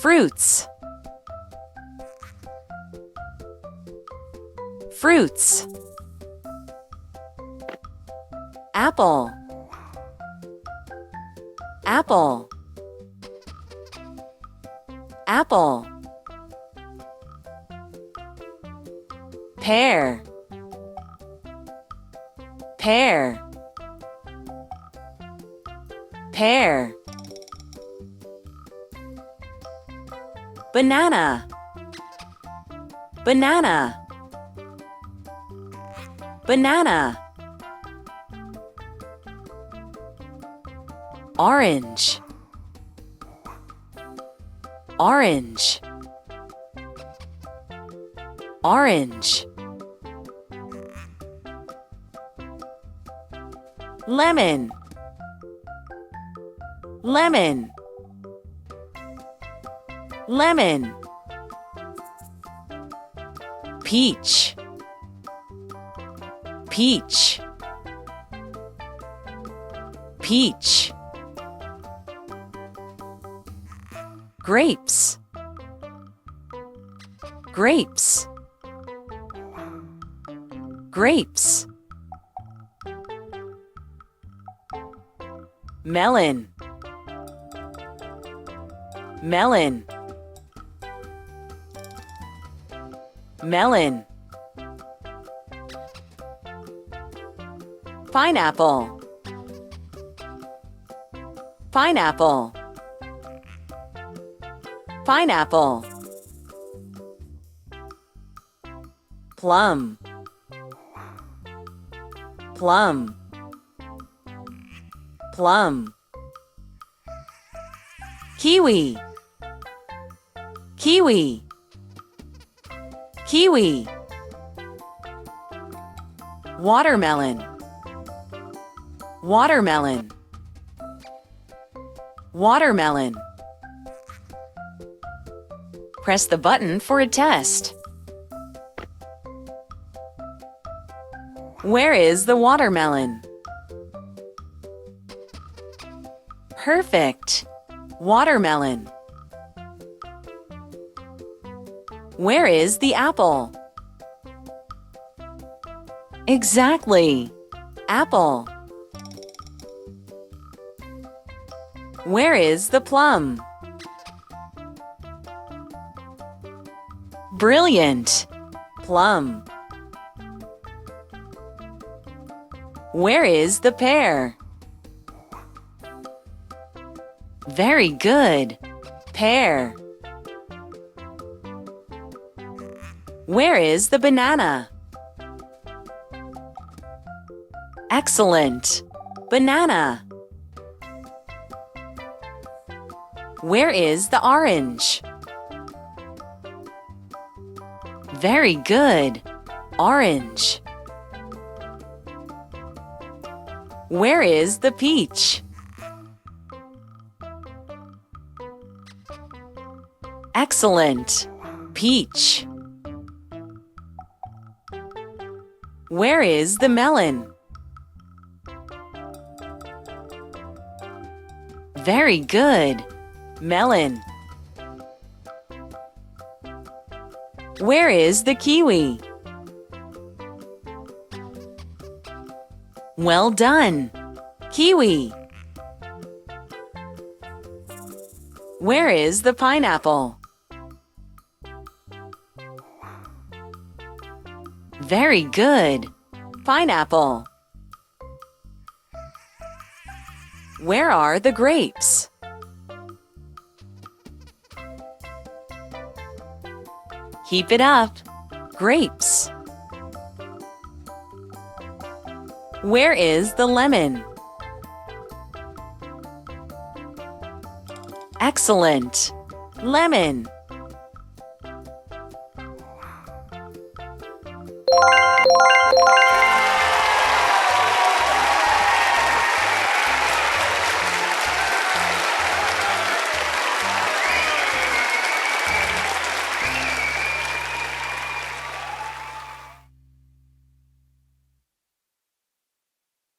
Fruits. Fruits. Apple. Apple. Apple. Pear. Pear. Pear. Banana. Banana. Banana. Orange. Orange. Orange. Lemon. Lemon. Lemon. Peach. Peach. Peach. Grapes. Grapes. Grapes. Melon. Melon. Melon. Pineapple. Pineapple. Pineapple. Plum. Plum. Plum. Kiwi. Kiwi. Kiwi. Watermelon. Watermelon. Watermelon. Press the button for a test. Where is the watermelon? Perfect. Watermelon. Where is the apple? Exactly. Apple. Where is the plum? Brilliant. Plum. Where is the pear? Very good. Pear. Where is the banana? Excellent. Banana. Where is the orange? Very good. Orange. Where is the peach? Excellent. Peach. Where is the melon? Very good. Melon. Where is the kiwi? Well done. Kiwi. Where is the pineapple? Very good. Pineapple. Where are the grapes? Keep it up. Grapes. Where is the lemon? Excellent. Lemon.